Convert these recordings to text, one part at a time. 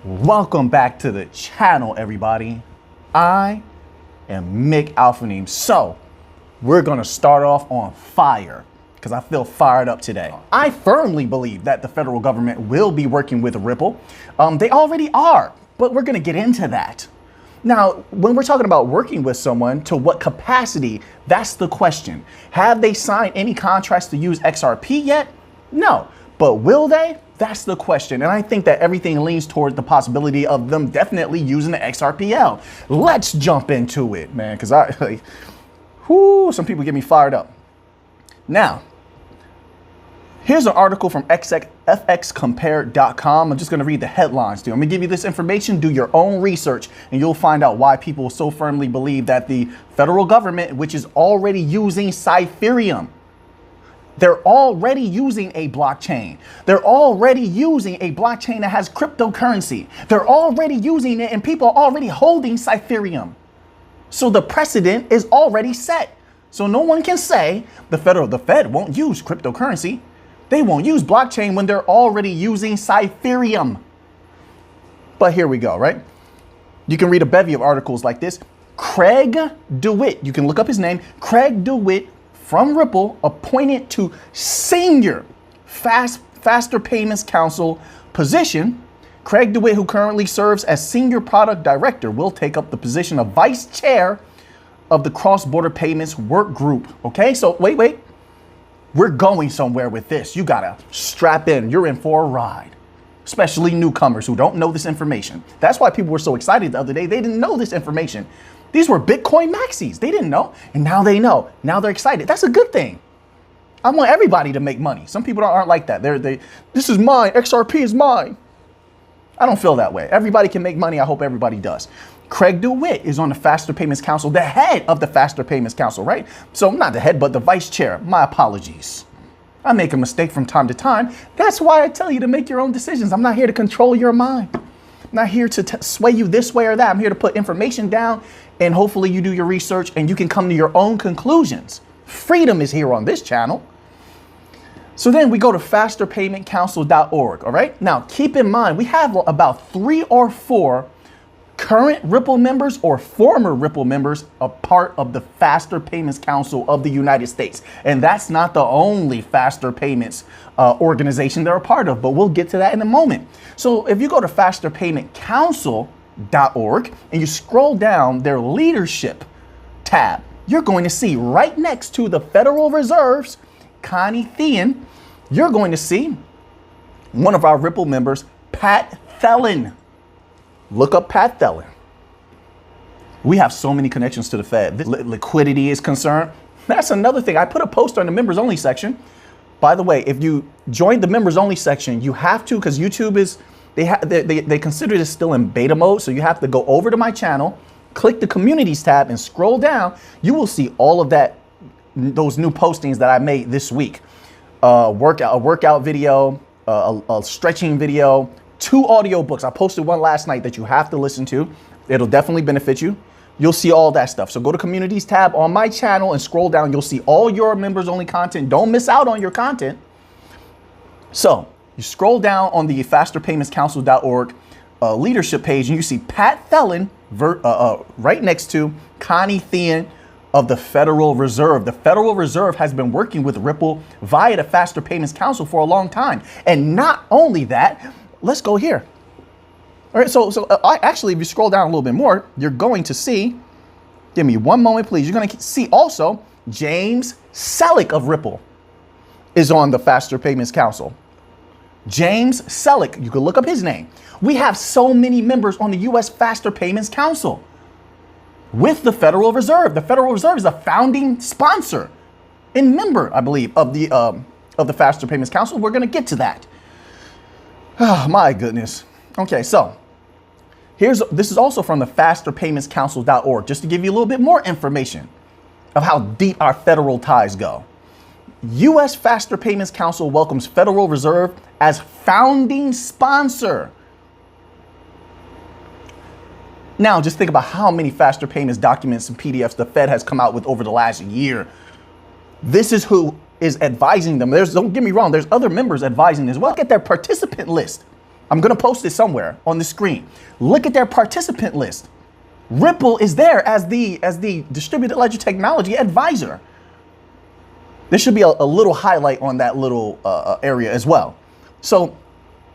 Welcome back to the channel, everybody. I am Mick Alphanim. So we're gonna start off on fire because I feel fired up today. I firmly believe that the federal government will be working with Ripple. They already are, but we're gonna get into that. Now, when we're talking about working with someone, to what capacity, that's the question. Have they signed any contracts to use XRP yet? No, but will they? That's the question. And I think that everything leans toward the possibility of them definitely using the XRPL. Let's jump into it, man, because some people get me fired up. Now, here's an article from fxcompare.com. I'm just going to read the headlines to you. I'm going to give you this information, do your own research, and you'll find out why people so firmly believe that the federal government, which is already using Cypherium, they're already using a blockchain. They're already using a blockchain that has cryptocurrency. They're already using it and people are already holding Cypherium. So the precedent is already set. So no one can say the Fed won't use cryptocurrency. They won't use blockchain when they're already using Cypherium. But here we go, right? You can read a bevy of articles like this. Craig DeWitt, you can look up his name, Craig DeWitt, from Ripple, appointed to senior Faster Payments Council position. Craig DeWitt, who currently serves as senior product director, will take up the position of vice chair of the cross-border payments work group. Okay, so wait. We're going somewhere with this. You gotta strap in. You're in for a ride, especially newcomers who don't know this information. That's why people were so excited the other day. They didn't know this information. These were Bitcoin maxis. They didn't know, and now they know. Now they're excited. That's a good thing. I want everybody to make money. Some people aren't like that. This is mine. XRP is mine. I don't feel that way. Everybody can make money. I hope everybody does. Craig DeWitt is on the Faster Payments Council, the head of the Faster Payments Council, right? So not the head, but the vice chair. My apologies. I make a mistake from time to time. That's why I tell you to make your own decisions. I'm not here to control your mind. I'm not here to sway you this way or that. I'm here to put information down, and hopefully you do your research and you can come to your own conclusions. Freedom is here on this channel. So then we go to fasterpaymentcouncil.org, all right? Now, keep in mind, we have about 3 or 4 current Ripple members or former Ripple members a part of the Faster Payments Council of the United States. And that's not the only Faster Payments organization they're a part of, but we'll get to that in a moment. So if you go to fasterpaymentcouncil.org and you scroll down their leadership tab, you're going to see right next to the Federal Reserve's Connie Thean, you're going to see one of our Ripple members, Pat Thelen. Look up Pat Thelen. We have so many connections to the Fed. Liquidity is concerned. That's another thing. I put a post on the members only section. By the way, if you join the members only section, you have to, because YouTube is, they consider this still in beta mode. So you have to go over to my channel, click the communities tab and scroll down. You will see all of that, those new postings that I made this week. A workout video, a stretching video, 2 audiobooks. I posted one last night that you have to listen to. It'll definitely benefit you. You'll see all that stuff. So go to communities tab on my channel and scroll down. You'll see all your members only content. Don't miss out on your content. So you scroll down on the fasterpaymentscouncil.org leadership page and you see Pat Thelen right next to Connie Thean of the Federal Reserve. The Federal Reserve has been working with Ripple via the Faster Payments Council for a long time. And not only that, let's go here. All right, so actually, if you scroll down a little bit more, you're going to see, give me one moment, please. You're going to see also James Sellick of Ripple is on the Faster Payments Council. James Sellick, you can look up his name. We have so many members on the U.S. Faster Payments Council with the Federal Reserve. The Federal Reserve is a founding sponsor and member, I believe, of the Faster Payments Council. We're going to get to that. Oh, my goodness. Okay, so this is also from the fasterpaymentscouncil.org, just to give you a little bit more information of how deep our federal ties go. U.S. Faster Payments Council welcomes Federal Reserve as founding sponsor. Now, just think about how many faster payments documents and PDFs the Fed has come out with over the last year. This is who is advising them. Don't get me wrong, there's other members advising as well. Look at their participant list. I'm going to post it somewhere on the screen. Look at their participant list. Ripple is there as the distributed ledger technology advisor. There should be a little highlight on that little area as well. So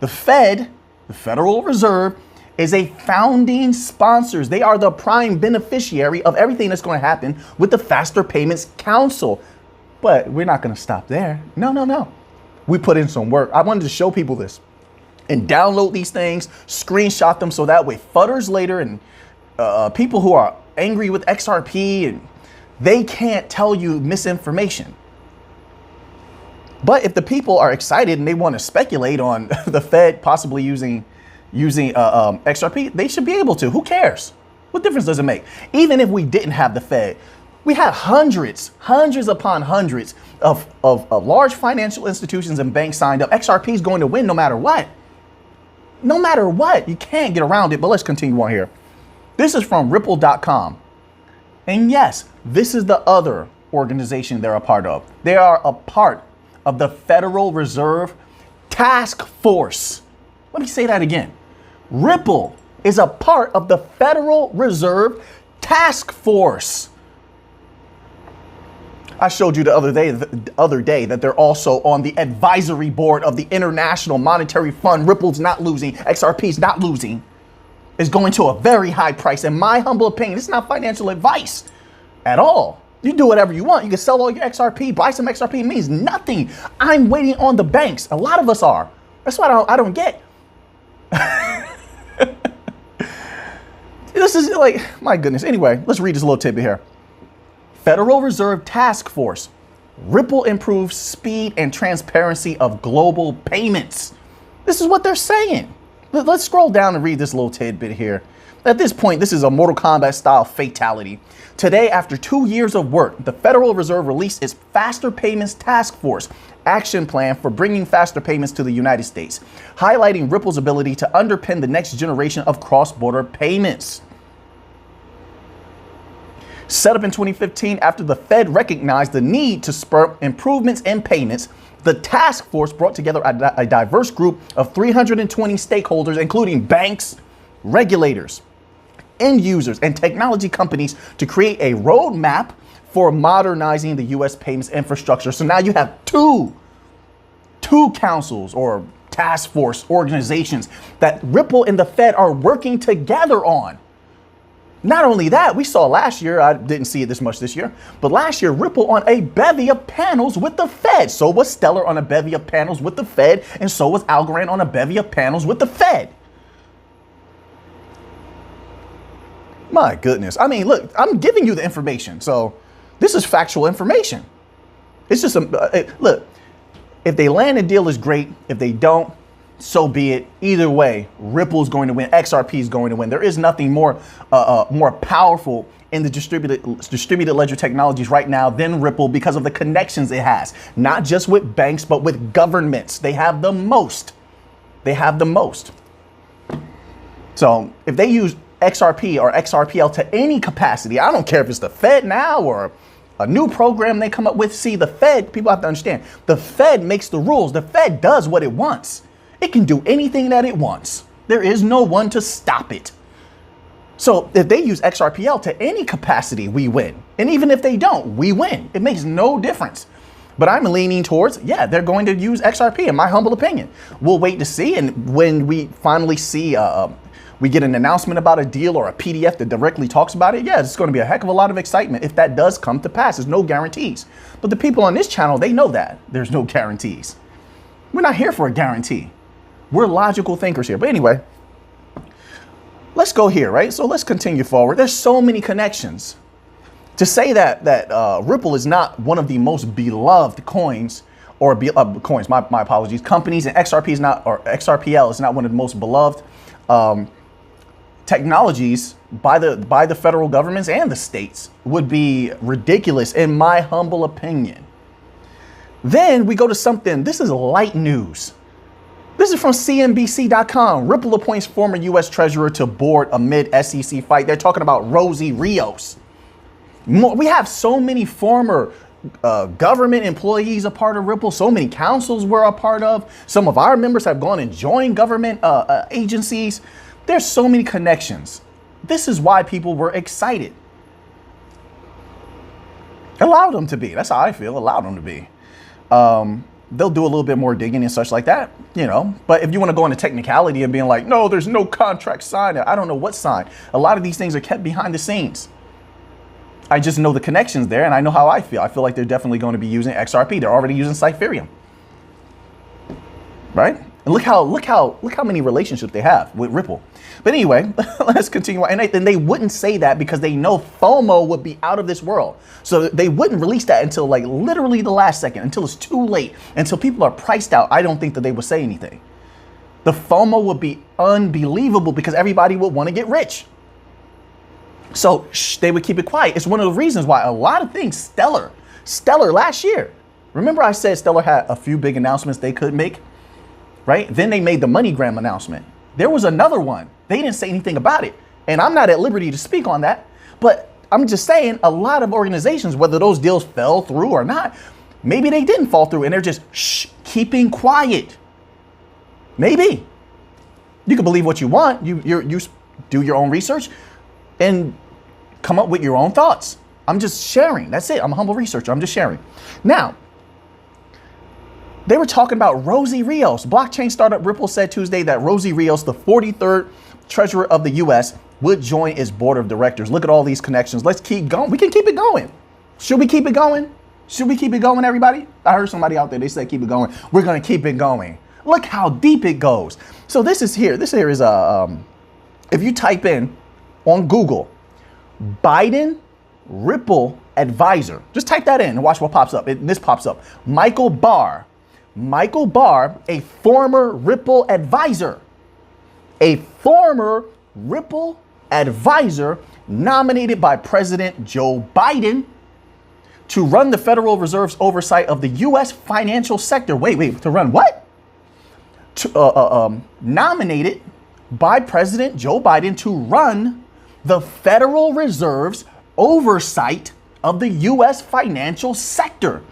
the Fed, the Federal Reserve, is a founding sponsor. They are the prime beneficiary of everything that's going to happen with the Faster Payments Council. But we're not going to stop there. No. We put in some work. I wanted to show people this and download these things, screenshot them so that way fudders later and people who are angry with XRP, and they can't tell you misinformation. But if the people are excited and they want to speculate on the Fed possibly using XRP, they should be able to. Who cares? What difference does it make? Even if we didn't have the Fed, we have hundreds upon hundreds of large financial institutions and banks signed up. XRP is going to win no matter what. No matter what. You can't get around it. But let's continue on here. This is from Ripple.com. And yes, this is the other organization they're a part of. They are a part of the Federal Reserve Task Force. Let me say that again. Ripple is a part of the Federal Reserve Task Force. I showed you the other day that they're also on the advisory board of the International Monetary Fund. Ripple's not losing. XRP's not losing. It's going to a very high price. In my humble opinion, it's not financial advice at all. You do whatever you want. You can sell all your XRP, buy some XRP. It means nothing. I'm waiting on the banks. A lot of us are. That's what I don't get. This is like, my goodness. Anyway, let's read this little tidbit here. Federal Reserve Task Force. Ripple improves speed and transparency of global payments. This is what they're saying. Let's scroll down and read this little tidbit here. At this point, this is a Mortal Kombat style fatality. Today, after 2 years of work, the Federal Reserve released its Faster Payments Task Force action plan for bringing faster payments to the United States, highlighting Ripple's ability to underpin the next generation of cross-border payments. Set up in 2015 after the Fed recognized the need to spur improvements in payments, the task force brought together a diverse group of 320 stakeholders, including banks, regulators, end users, and technology companies to create a roadmap for modernizing the U.S. payments infrastructure. So now you have two councils or task force organizations that Ripple and the Fed are working together on. Not only that, we saw last year, I didn't see it this much this year, but last year, Ripple on a bevy of panels with the Fed. So was Stellar on a bevy of panels with the Fed, and so was Algorand on a bevy of panels with the Fed. My goodness. I mean, look, I'm giving you the information. So this is factual information. It's just, look, if they land a deal is great. If they don't, so be it. Either way, Ripple's going to win. XRP is going to win. There is nothing more powerful in the distributed ledger technologies right now than Ripple because of the connections it has, not just with banks, but with governments. They have the most. They have the most. So if they use XRP or XRPL to any capacity, I don't care if it's the Fed now or a new program they come up with. See, the Fed, people have to understand, the Fed makes the rules. The Fed does what it wants. It can do anything that it wants. There is no one to stop it. So if they use XRPL to any capacity, we win. And even if they don't, we win. It makes no difference. But I'm leaning towards, yeah, they're going to use XRP, in my humble opinion. We'll wait to see. And when we finally see, we get an announcement about a deal or a PDF that directly talks about it, yeah, it's going to be a heck of a lot of excitement if that does come to pass. There's no guarantees. But the people on this channel, they know that there's no guarantees. We're not here for a guarantee. We're logical thinkers here. But anyway, let's go here, right? So let's continue forward. There's so many connections. To say that Ripple is not one of the most beloved coins, or coins, my apologies, companies, and XRP is not, or XRPL is not one of the most beloved technologies by the federal governments and the states would be ridiculous, in my humble opinion. Then we go to something, this is light news. This is from CNBC.com. Ripple appoints former U.S. Treasurer to board amid SEC fight. They're talking about Rosie Rios. We have so many former government employees a part of Ripple. So many councils were a part of. Some of our members have gone and joined government agencies. There's so many connections. This is why people were excited. Allow them to be. That's how I feel. Allow them to be. They'll do a little bit more digging and such like that, you know. But if you want to go into technicality and being like, no, there's no contract signed, I don't know what signed. A lot of these things are kept behind the scenes. I just know the connections there, and I know how I feel. I feel like they're definitely going to be using XRP. They're already using Cypherium, right? And look how many relationships they have with Ripple. But anyway, let's continue. And they wouldn't say that because they know FOMO would be out of this world. So they wouldn't release that until like literally the last second, until it's too late, until people are priced out. I don't think that they would say anything. The FOMO would be unbelievable because everybody would want to get rich. So they would keep it quiet. It's one of the reasons why a lot of things, Stellar last year. Remember I said Stellar had a few big announcements they could make, right? Then they made the MoneyGram announcement. There was another one. They didn't say anything about it. And I'm not at liberty to speak on that, but I'm just saying a lot of organizations, whether those deals fell through or not, maybe they didn't fall through and they're just keeping quiet. Maybe. You can believe what you want. You do your own research and come up with your own thoughts. I'm just sharing. That's it. I'm a humble researcher. I'm just sharing. Now, they were talking about Rosie Rios. Blockchain startup Ripple said Tuesday that Rosie Rios, the 43rd treasurer of the U.S., would join its board of directors. Look at all these connections. Let's keep going. We can keep it going. Should we keep it going? Should we keep it going, everybody? I heard somebody out there. They said keep it going. We're going to keep it going. Look how deep it goes. So this is here. This here is if you type in on Google, Biden Ripple advisor, just type that in and watch what pops up. This pops up. Michael Barr, a former Ripple advisor, nominated by President Joe Biden to run the Federal Reserve's oversight of the U.S. financial sector. Wait, to run what? Nominated by President Joe Biden to run the Federal Reserve's oversight of the U.S. financial sector.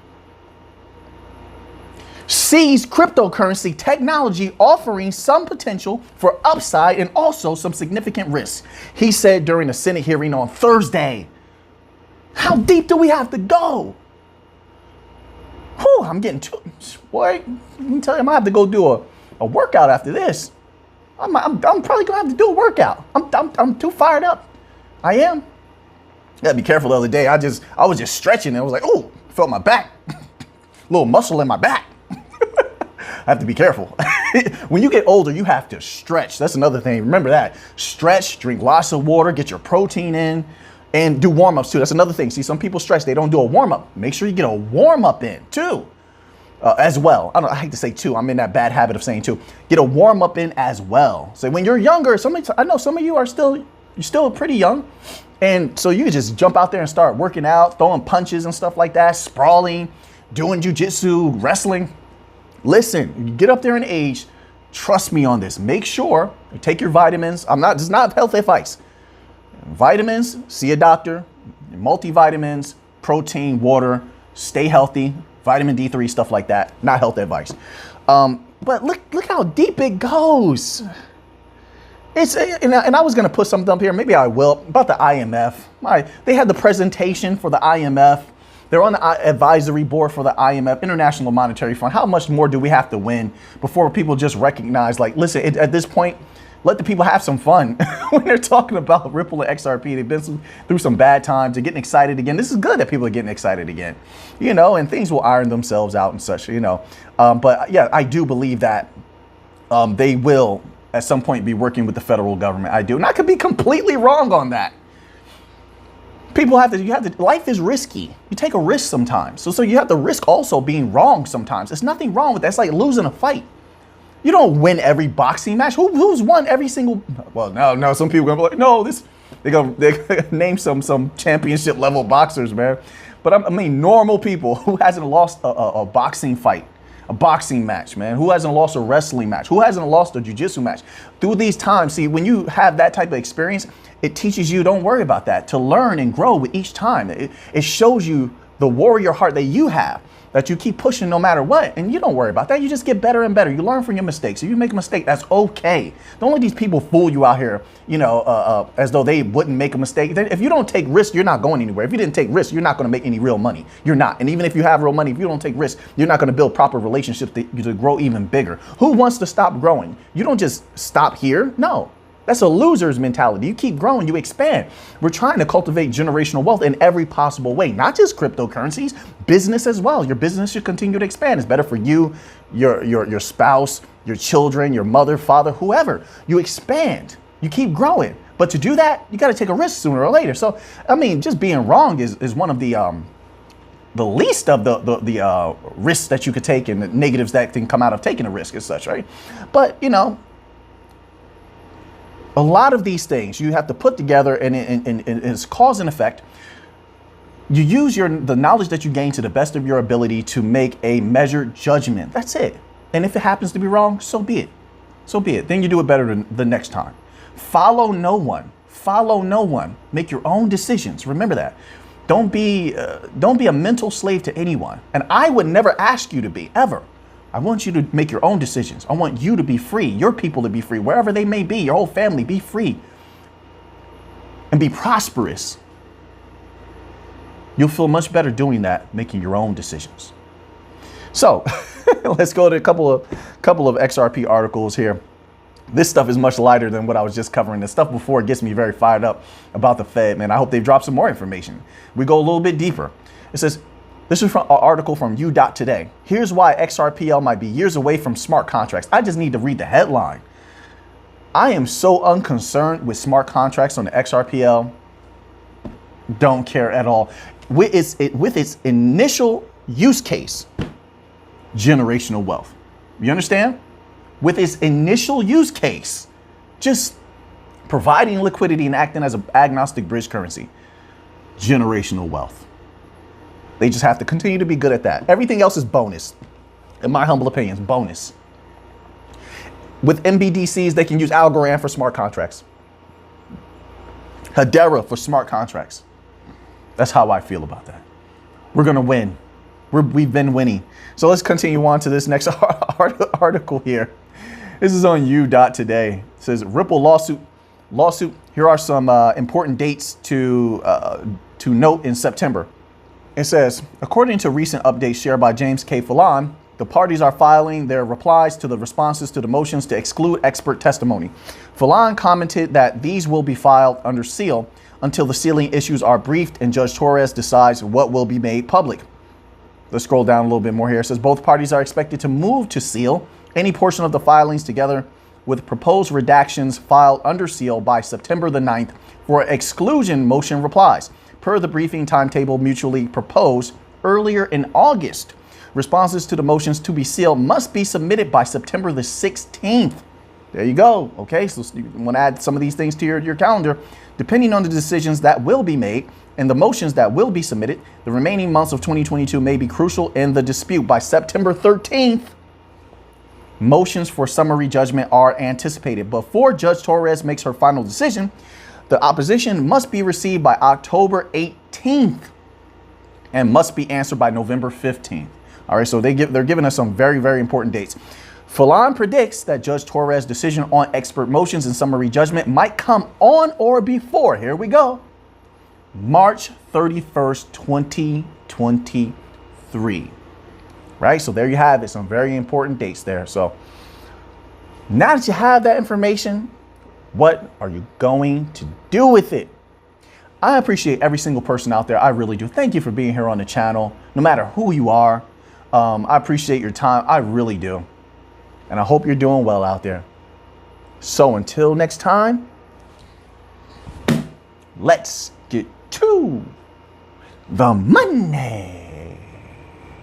Sees cryptocurrency technology offering some potential for upside and also some significant risks, he said during a Senate hearing on Thursday. How deep do we have to go? Whew, I'm getting too, boy, let me tell you, I'm gonna have to go do a workout after this. I'm probably gonna have to do a workout. I'm too fired up. I am. Gotta be careful. The other day, I was just stretching and I was like, oh, felt my back, little muscle in my back. I have to be careful. When you get older, you have to stretch. That's another thing. Remember that. Stretch, drink lots of water, get your protein in, and do warm-ups too. That's another thing. See, some people stretch, they don't do a warm-up. Make sure you get a warm-up in too, as well. I hate to say two. I'm in that bad habit of saying two. Get a warm-up in as well. So when you're younger, I know some of you are you're still pretty young. And so you can just jump out there and start working out, throwing punches and stuff like that, sprawling, doing jujitsu, wrestling. Listen, you get up there in age, trust me on this. Make sure you take your vitamins. This is not health advice. Vitamins, see a doctor, multivitamins, protein, water, stay healthy, vitamin D3, stuff like that. Not health advice. But look how deep it goes. And I was going to put something up here. Maybe I will, about the IMF. They had the presentation for the IMF. They're on the advisory board for the IMF, International Monetary Fund. How much more do we have to win before people just recognize, like, listen, at this point, let the people have some fun when they're talking about Ripple and XRP. They've been through some bad times. They're getting excited again. This is good that people are getting excited again, you know, and things will iron themselves out and such, you know. But yeah, I do believe that they will at some point be working with the federal government. I do. And I could be completely wrong on that. People life is risky. You take a risk sometimes. So you have to risk also being wrong sometimes. There's nothing wrong with that. It's like losing a fight. You don't win every boxing match. Who's won every single, well, no, some people are gonna be like, no, they're gonna name some championship level boxers, man. But I mean, normal people who hasn't lost a boxing fight, a boxing match, man, who hasn't lost a wrestling match, who hasn't lost a jiu-jitsu match. Through these times, see, when you have that type of experience, it teaches you, don't worry about that, to learn and grow with each time. It shows you the warrior heart that you have, that you keep pushing no matter what. And you don't worry about that. You just get better and better. You learn from your mistakes. If you make a mistake, that's okay. Don't let these people fool you out here, as though they wouldn't make a mistake. If you don't take risks, you're not going anywhere. If you didn't take risks, you're not going to make any real money. You're not. And even if you have real money, if you don't take risks, you're not going to build proper relationships to grow even bigger. Who wants to stop growing? You don't just stop here. No. That's a loser's mentality. You keep growing, you expand. We're trying to cultivate generational wealth in every possible way, not just cryptocurrencies, business as well. Your business should continue to expand. It's better for you, your spouse, your children, your mother, father, whoever. You expand, you keep growing. But to do that, you got to take a risk sooner or later. So, I mean, just being wrong is one of the least of the risks that you could take and the negatives that can come out of taking a risk as such, right? But, a lot of these things you have to put together, and it's cause and effect. You use the knowledge that you gain to the best of your ability to make a measured judgment. That's it. And if it happens to be wrong, so be it. So be it. Then you do it better the next time. Follow no one. Follow no one. Make your own decisions. Remember that. Don't be a mental slave to anyone. And I would never ask you to be, ever. I want you to make your own decisions. I want you to be free, your people to be free, wherever they may be, your whole family, be free and be prosperous. You'll feel much better doing that, making your own decisions. So let's go to a couple of XRP articles here. This stuff is much lighter than what I was just covering. The stuff before gets me very fired up about the Fed, man. I hope they've dropped some more information. We go a little bit deeper. It says, this is from an article from U.Today. Here's why XRPL might be years away from smart contracts. I just need to read the headline. I am so unconcerned with smart contracts on the XRPL. Don't care at all. With its initial use case, generational wealth. You understand? With its initial use case, just providing liquidity and acting as an agnostic bridge currency, generational wealth. They just have to continue to be good at that. Everything else is bonus. In my humble opinion, bonus. With MBDCs, they can use Algorand for smart contracts. Hedera for smart contracts. That's how I feel about that. We're going to win. We've been winning. So let's continue on to this next article here. This is on U.Today. It says Ripple lawsuit. Here are some important dates to note in September. It says, according to recent updates shared by James K. Fallon, the parties are filing their replies to the responses to the motions to exclude expert testimony. Fallon commented that these will be filed under seal until the sealing issues are briefed and Judge Torres decides what will be made public. Let's scroll down a little bit more here. It says both parties are expected to move to seal any portion of the filings together with proposed redactions filed under seal by September the 9th for exclusion motion replies. Per the briefing timetable mutually proposed earlier in August, responses to the motions to be sealed must be submitted by September the 16th. There you go. Okay, so you want to add some of these things to your calendar. Depending on the decisions that will be made and the motions that will be submitted, the remaining months of 2022 may be crucial in the dispute. By September 13th, motions for summary judgment are anticipated. Before Judge Torres makes her final decision, the opposition must be received by October 18th and must be answered by November 15th. All right, so they're giving us some very, very important dates. Fallon predicts that Judge Torres' decision on expert motions and summary judgment might come on or before, here we go, March 31st, 2023. Right, so there you have it, some very important dates there. So now that you have that information, what are you going to do with it? I appreciate every single person out there. I really do. Thank you for being here on the channel, no matter who you are. I appreciate your time. I really do. And I hope you're doing well out there. So until next time, let's get to the money.